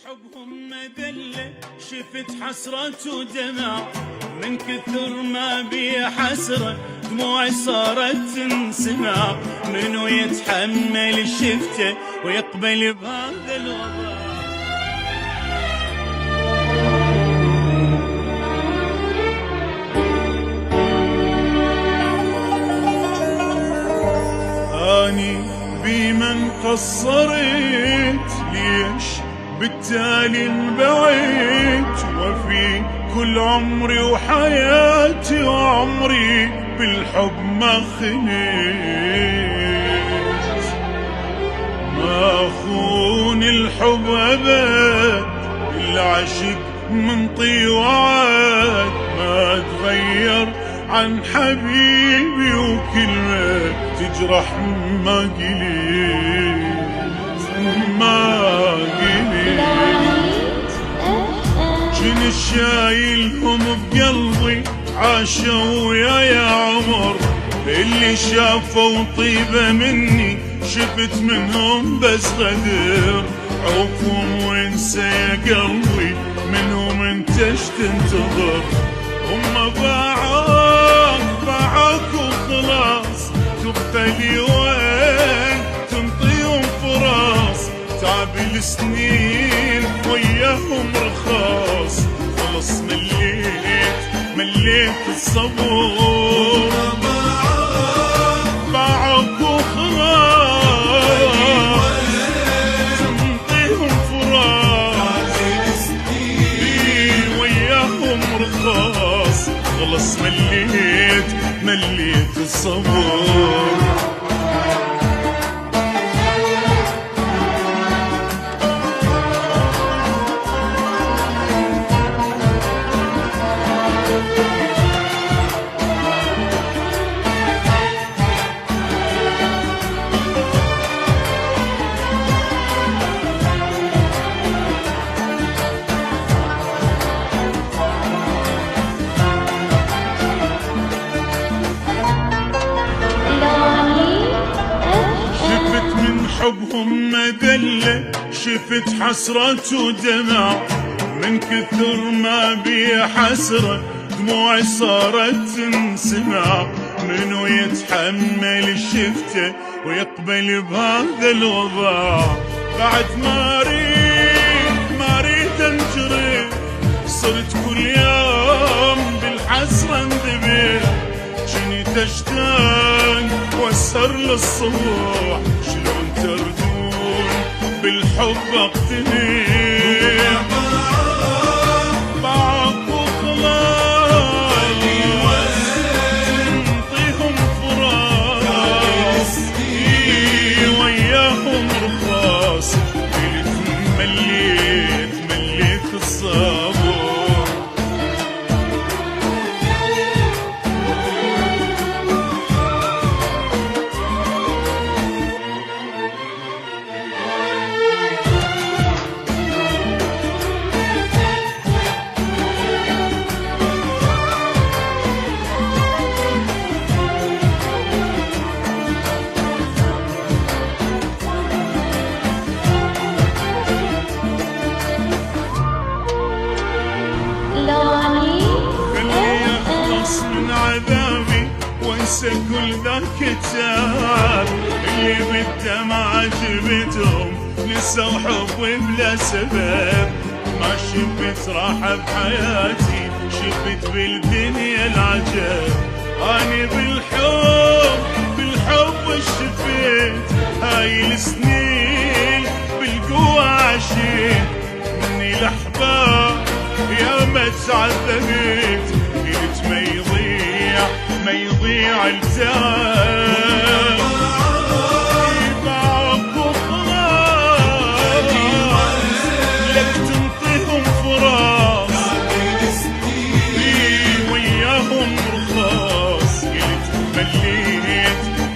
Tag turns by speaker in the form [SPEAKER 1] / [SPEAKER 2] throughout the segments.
[SPEAKER 1] حبهم مذلة شفت حسرة ودمع، من كثر ما بي حسرة دموعي صارت تنسمع. منو يتحمل شفته ويقبل بهذا الوضع؟ أني بمن قصرت ليش بالتالي انبعدت، وفي كل عمري وحياتي وعمري بالحب ما خنيت. ما أخون الحب أبد، العشق منطي وعد، ما أتغير عن حبيبي وكلمة تجرح ما قليت ما قليت. جن شايلهم بقلبي عاشوا ويا عمر، اللي شافوا طيبة مني شفت منهم بس غدر. عوفهم وانسى يا قلبي، منهم انت ايش تنتظر؟ هم باعوك وخلاص، تبقى لي وين تنطيهم فراس؟ تعب السنين وياهم رخاص، خلص مليت الصبر. باعوك وخلاص، تنطيهم فراس، وياهم رخاص، خلص مليت الصبر. حبهم مذلة شفت حسرة ودمع، من كثر ما بي حسرة دموعي صارت تنسمع. منو يتحمل شفته ويقبل بهذا الوضع؟ بعد ما اريد انجري، صرت كل يوم بالحسرة انذبح. جني تشتاق واسهر للصبح، شلون تردون بالحب اقتنع؟ باعوك وخلاص، انطيهم فراس، وياهم رخاص، مليت الصبر. وانسى كل ذاك التعب اللي بالدمع جبتهم، نسوا حبي بلا سبب. ما شفت راحة بحياتي، شفت بالدنيا العجب. اني بالحب شفيت هاي السنين، بالقوة عشيت. مني الاحباب يا ما تعذبت، قلت ما يضيع التعب. باعوك وخلاص، لك تنطيهم فراس، وياهم رخاص. قلت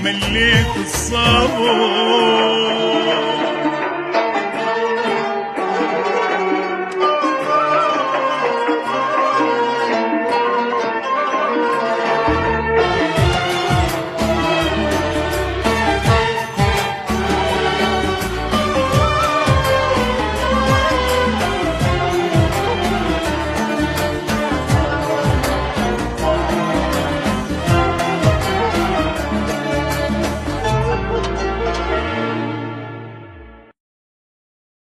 [SPEAKER 1] مليت الصبر.